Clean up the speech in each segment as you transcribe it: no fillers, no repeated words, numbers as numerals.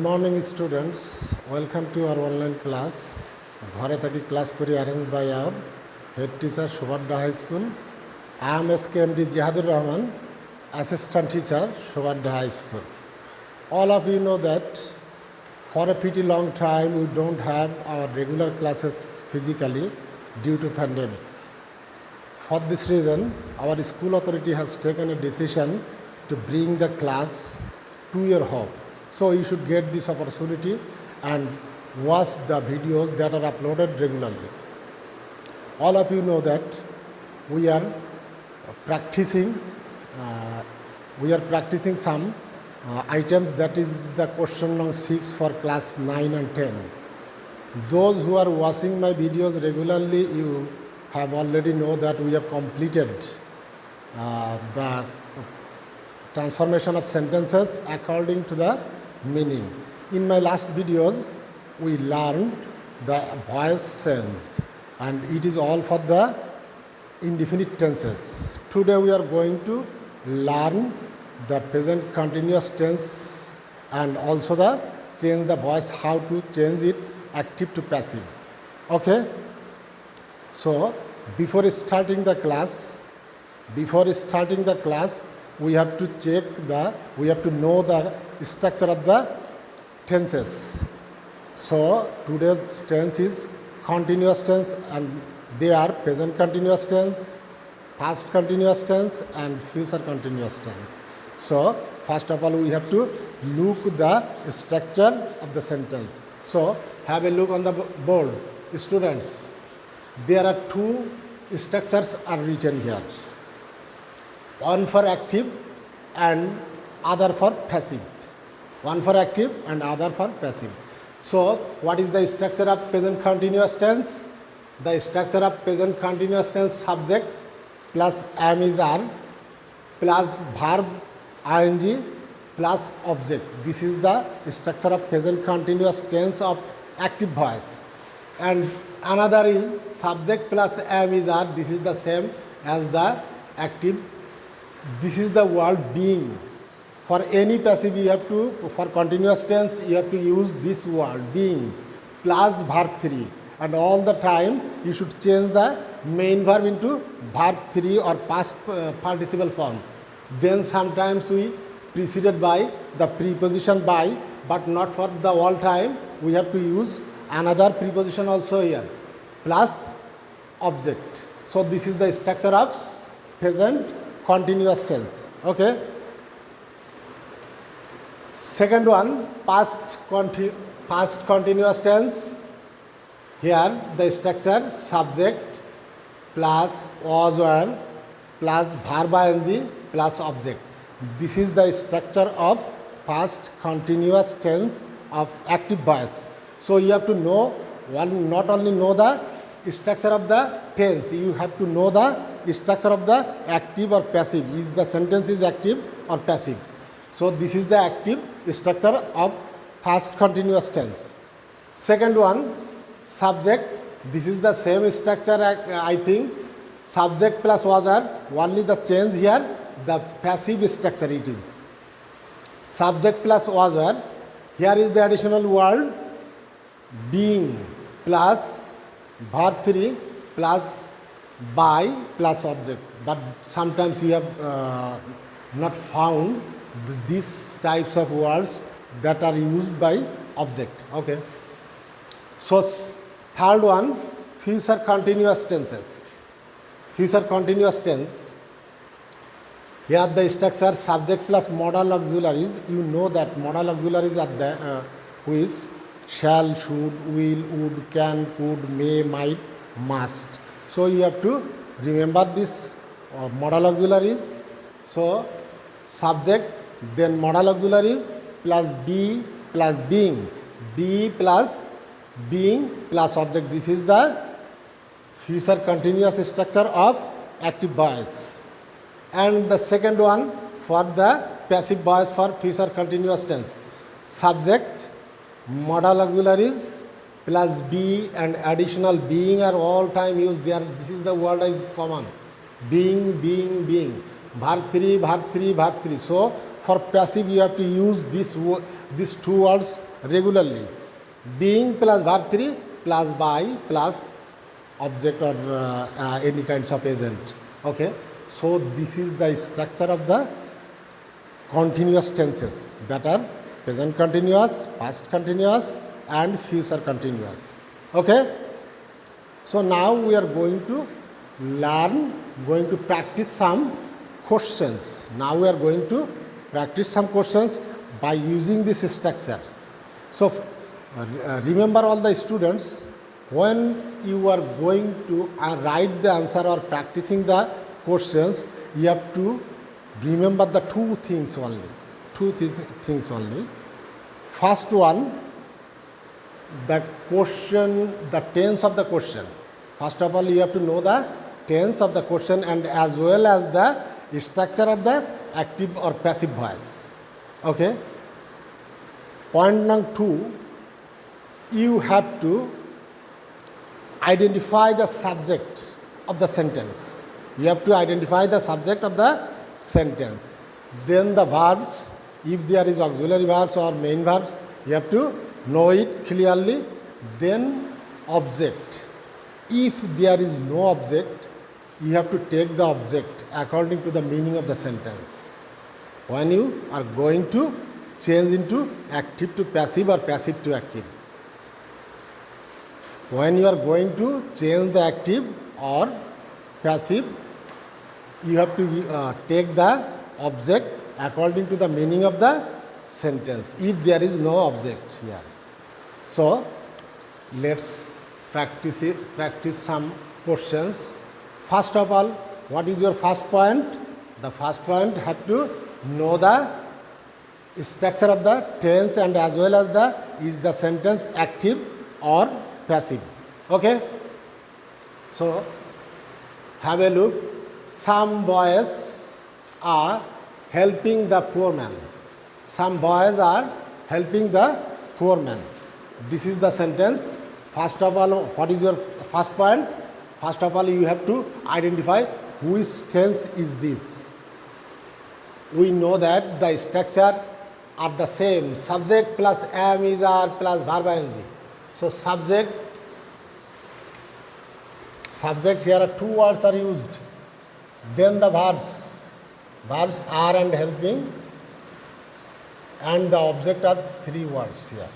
morning students, welcome to our online class. ঘরে থাকি class করি arranged by our head teacher Shobadda High School. I am SKMD Jihadur Rahman, assistant teacher Shobadda High School. All of you know that for a pretty long time we don't have our regular classes physically due to pandemic. For this reason, our school authority has taken a decision to bring the class to your home. So you should get this opportunity and watch the videos that are uploaded regularly. All of you know that we are practicing some items, that is the question number 6 for class 9 and 10. Those who are watching my videos regularly, you have already know that we have completed the transformation of sentences according to the meaning. In my last videos, we learned the voice sense and it is all for the indefinite tenses. Today we are going to learn the present continuous tense and also the change the voice, how to change it active to passive. Okay? So before starting the class, we have to know the structure of the tenses. So today's tense is continuous tense and they are present continuous tense, past continuous tense and future continuous tense. So first of all we have to look the structure of the sentence. So have a look on the board. Students, there are two structures are written here. One for active and other for passive. One for active and other for passive. So what is the structure of present continuous tense? The structure of present continuous tense, subject plus am is are plus verb ing plus object. This is the structure of present continuous tense of active voice. And another is subject plus am is are. This is the same as the active. This is the word being. For any passive you have to, for continuous tense you have to use this word being plus verb 3, and all the time you should change the main verb into verb 3 or past participle form. Then sometimes we preceded by the preposition by, but not for the all time. We have to use another preposition also here plus object. So this is the structure of present continuous tense. Okay. Second one, past continuous tense. Here the structure subject plus was were plus verb ing plus object. This is the structure of past continuous tense of active voice. So you have to know not only know the structure of the tense, you have to know the structure of the active or passive. Is the sentence is active or passive? So this is the active structure of past continuous tense. Second one, subject. This is the same structure, I think. Subject plus was are, only the change here, the passive structure it is. Subject plus was are, here is the additional word being plus verb 3 plus by plus object. But sometimes we have not found these types of words that are used by object. Okay. So third one, future continuous tenses. Future continuous tense. Here the structure subject plus modal auxiliaries. You know that modal auxiliaries are the which shall, should, will, would, can, could, may, might, must. So you have to remember this modal auxiliaries. So subject, then modal auxiliaries plus be plus being, be plus being plus object. This is the future continuous structure of active voice. And the second one for the passive voice for future continuous tense, subject, modal auxiliaries plus be and additional being are all time used there. This is the word is common. Being. Verb 3. So for passive you have to use these two words regularly. Being plus verb 3 plus by plus object or any kinds of agent. Okay. So this is the structure of the continuous tenses, that are present continuous, past continuous and future continuous. Okay. So now we are going to practice some questions. Now we are going to practice some questions by using this structure. So remember, all the students, when you are going to write the answer or practicing the questions, you have to remember the two things only. First one, the question, the tense of the question. First of all, you have to know the tense of the question and as well as the structure of the active or passive voice. Okay. Point number 2, you have to identify the subject of the sentence. You have to identify the subject of the sentence. Then the verbs, if there is auxiliary verbs or main verbs, you have to know it clearly. Then object. If there is no object, you have to take the object according to the meaning of the sentence. When you are going to change into active to passive or passive to active. When you are going to change the active or passive, you have to take the object according to the meaning of the sentence, if there is no object here. So let's practice some questions. First of all, what is your first point? The first point, have to know the structure of the tense and as well as is the sentence active or passive. Okay. So have a look. Some boys are helping the poor man. Some boys are helping the poor man. This is the sentence. First of all, what is your first point? First of all, you have to identify which tense is this. We know that the structure are the same. Subject plus am, is, are plus verb ing. So subject here are two words are used. Then the verbs are and helping, and the object are three words here.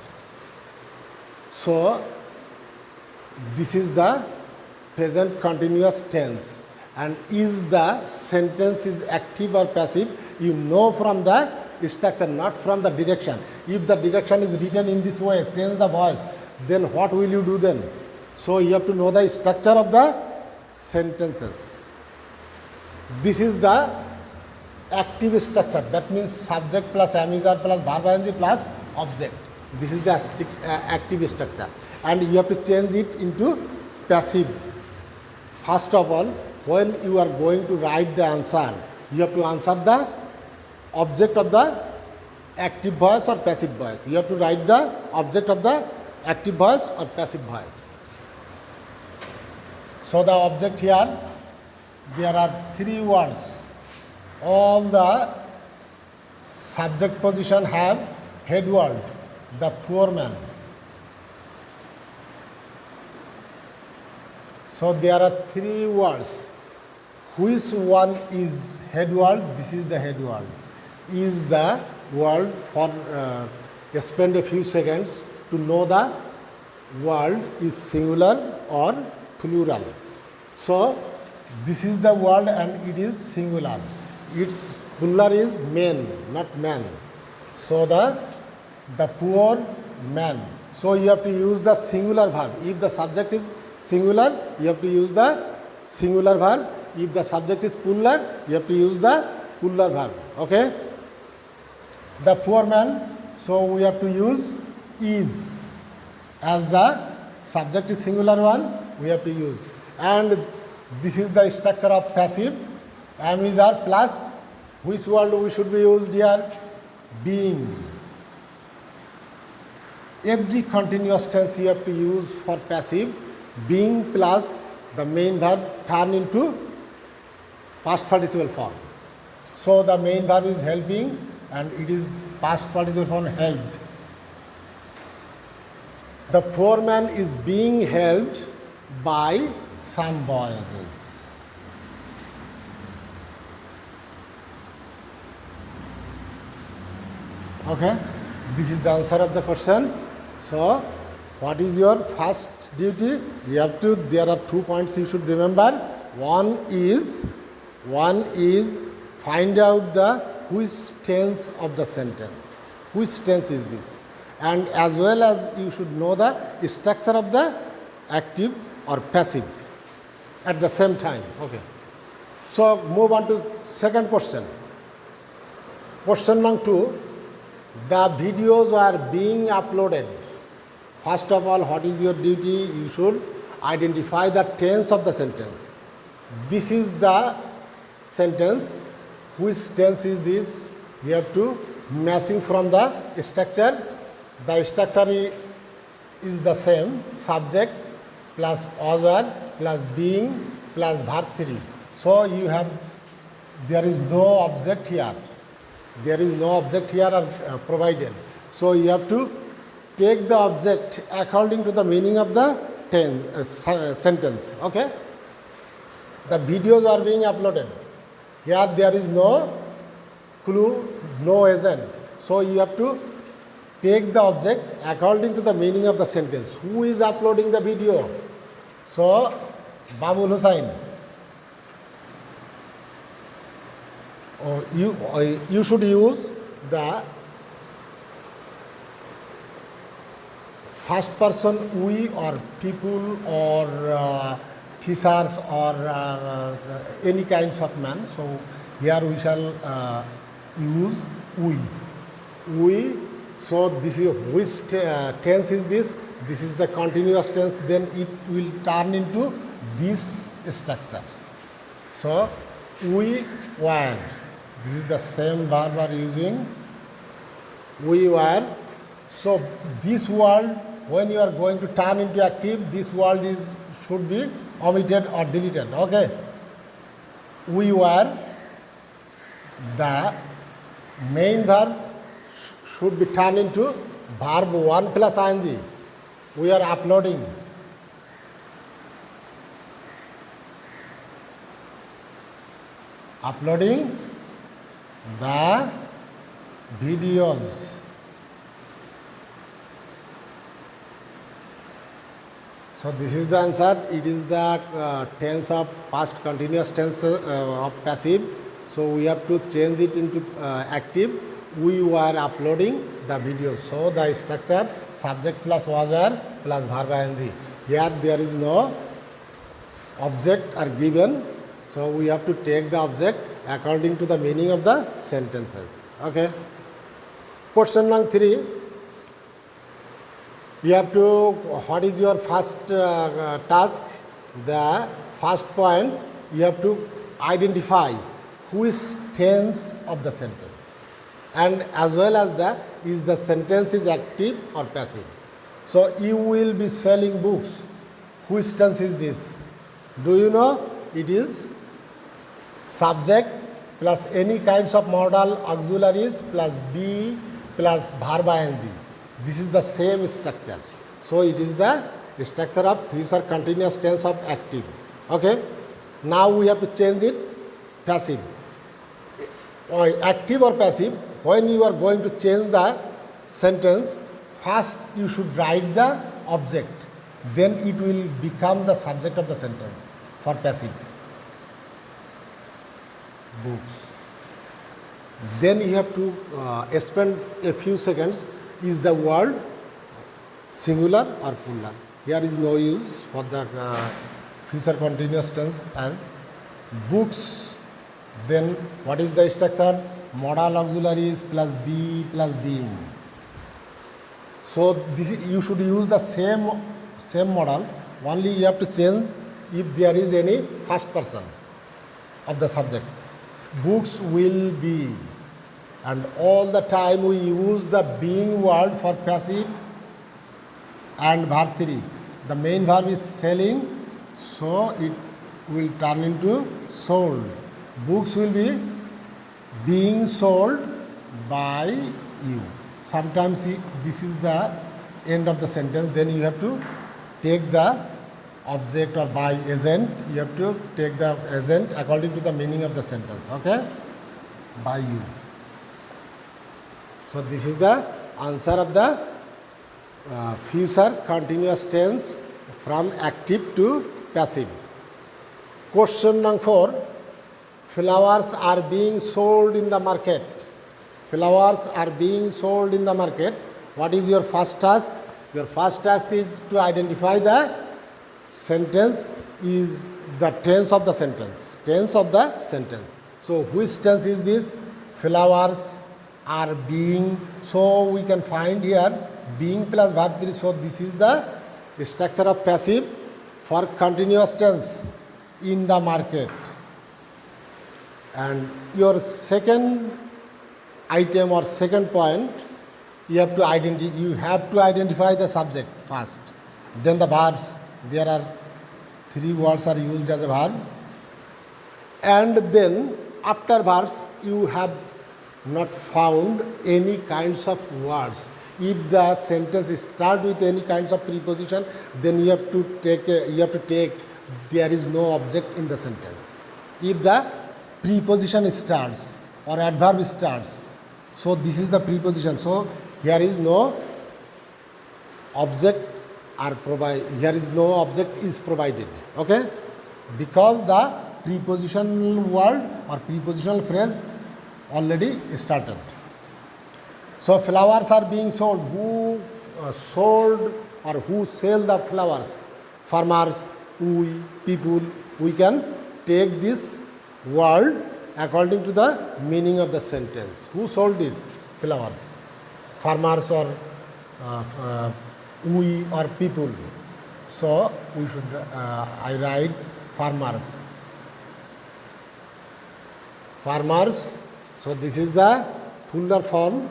So this is the present continuous tense, and is the sentence is active or passive, you know from the structure, not from the direction. If the direction is written in this way, change the voice, then what will you do then? So you have to know the structure of the sentences. This is the active structure, that means subject plus am, is, are plus verb ing plus object. This is the active structure, and you have to change it into passive. First of all, when you are going to write the answer, you have to answer the object of the active voice or passive voice. You have to write the object of the active voice or passive voice. So the object here, there are three words. All the subject position have head word, the poor man. So there are three words. Which one is head word? This is the head word. Is the word for spend a few seconds to know the word is singular or plural. So this is the word and it is singular. Its plural is men, not man. So the poor man. So you have to use the singular verb. If the subject is singular, you have to use the singular verb. If the subject is plural, you have to use the plural verb. Okay? The poor man, so we have to use is. As the subject is singular one, we have to use. And this is the structure of passive. Am, is, are plus. Which word we should be used here? Being. Every continuous tense you have to use for passive. Being plus the main verb turn into past participle form. So the main verb is helping and it is past participle form held. The foreman is being held by some boys. Okay, this is the answer of the question. So, what is your first duty? You have to. There are 2 points you should remember. One is find out the which tense of the sentence. Which tense is this? And as well as you should know the structure of the active or passive at the same time. Okay. So move on to second question. Question number 2. The videos are being uploaded. First of all, what is your duty? You should identify the tense of the sentence. This is the sentence. Which tense is this? You have to matching from the structure. The structure is the same. Subject plus other plus being plus verb 3. So you have, there is no object here. There is no object here provided. So you have to take the object according to the meaning of the sentence. Okay. The videos are being uploaded. Here there is no clue, no agent. So you have to take the object according to the meaning of the sentence. Who is uploading the video? So Babul Hussain. You should use the first person we or people or teachers or any kinds of man. So here we shall use we. We. So this is which tense is this? This is the continuous tense. Then it will turn into this structure. So we were. This is the same verb we are using. We were. So this word, when you are going to turn into active, this word should be omitted or deleted. Okay. We were. The main verb should be turned into verb 1 plus ing. We are uploading. Uploading the videos. So this is the answer. It is the tense of past continuous tense of passive. So we have to change it into active. We were uploading the videos. So the structure subject plus was were plus verb ing. Here there is no object are given. So we have to take the object according to the meaning of the sentences. Okay. Question number 3. You have to, what is your first task? The first point, you have to identify which tense of the sentence, and as well as the sentence is active or passive. So you will be selling books. Which tense is this? Do you know? It is subject plus any kinds of modal auxiliaries plus be plus verb ing. This is the same structure. So it is the structure of future continuous tense of active. Okay. Now we have to change it passive. Active or passive, when you are going to change the sentence, first you should write the object, then it will become the subject of the sentence for passive. Books. Then you have to spend a few seconds. Is the word singular or plural? Here is no use for the future continuous tense as books. Then what is the structure? Modal auxiliaries plus be plus being. So this is, you should use the same model. Only you have to change if there is any first person of the subject. Books will be, and all the time we use the being word for passive and verb 3. The main verb is selling, so it will turn into sold. Books will be being sold by you. Sometimes this is the end of the sentence, then you have to take the object, or by agent, you have to take the agent according to the meaning of the sentence. Okay? By you. So this is the answer of the future continuous tense from active to passive. Question number 4. Flowers are being sold in the market. Flowers are being sold in the market. What is your first task? Your first task is to identify the sentence, is the tense of the sentence. Tense of the sentence. So which tense is this? Flowers are being. So we can find here being plus verb 3. So this is the structure of passive for continuous tense, in the market. And your second item or second point, you have to identify the subject first, then the verbs. There are 3 words are used as a verb, and then after verbs you have not found any kinds of words. If the sentence starts with any kinds of preposition, then you have to take there is no object in the sentence. If the preposition starts or adverb starts, so this is the preposition. So here is no object here is no object is provided. Okay? Because the prepositional word or prepositional phrase already started. So flowers are being sold. Who sold or who sell the flowers? Farmers, we, people. We can take this word according to the meaning of the sentence. Who sold these flowers? Farmers, or we, or people. So we should I write farmers. Farmers. So this is the plural form.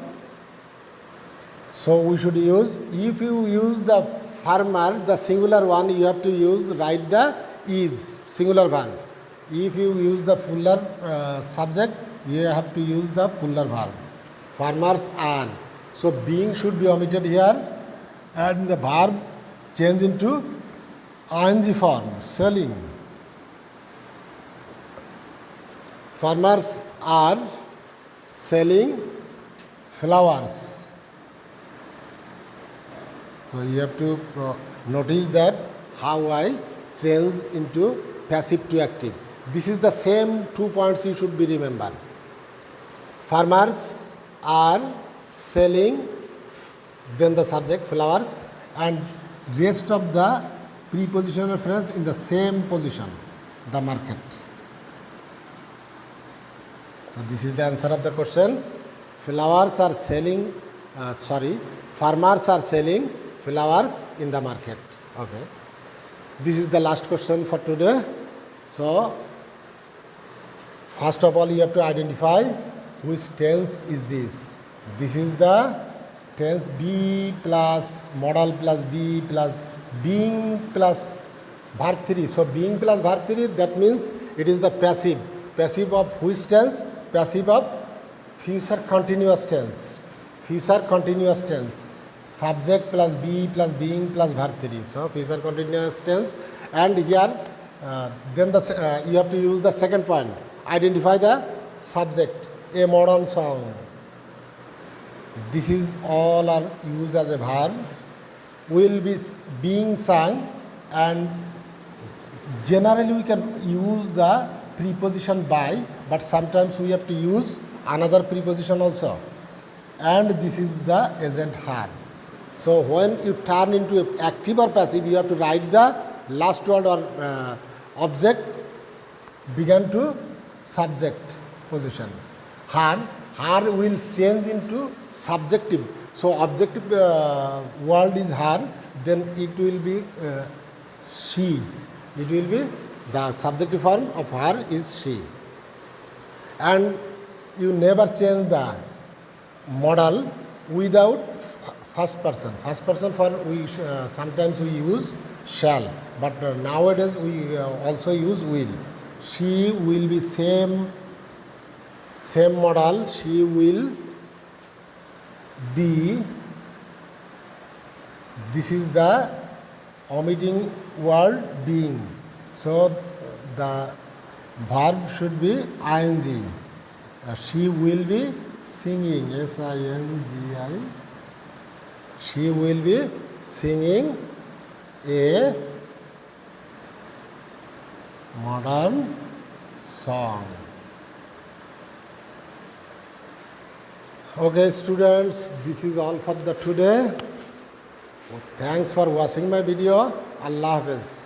So we should use, if you use the farmer, the singular one, you have to write the is, singular one. If you use the plural subject, you have to use the plural verb. Farmers are. So being should be omitted here, and the verb change into ing form, selling. Farmers are selling flowers. So you have to notice that how I change into passive to active. This is the same 2 points you should be remembered. Farmers are selling, then the subject flowers, and rest of the prepositional phrase in the same position, the market. So this is the answer of the question. Farmers are selling flowers in the market. Okay. This is the last question for today. So first of all, you have to identify which tense is this. This is the tense be plus modal plus be plus being plus verb 3. So being plus verb 3, that means it is the passive. Passive of which tense? Passive of future continuous tense. Future continuous tense. Subject plus be plus being plus verb 3. So future continuous tense. And here then you have to use the second point. Identify the subject. A modern song. This is all are used as a verb. Will be being sung, and generally we can use the preposition by, but sometimes we have to use another preposition also. And this is the agent her. So when you turn into active or passive, you have to write the last word or object began to subject position. Her will change into subjective. So objective word is her, then it will be she. It will be the subjective form of her is she. And you never change the modal without first person. First person for we sometimes we use shall, but nowadays we also use will. She will be same modal. She will be. This is the omitting word being. So the verb should be ing. She will be singing. S-I-N-G-I. She will be singing a modern song. Okay, students, this is all for the today. Thanks for watching my video. Allah Hafiz.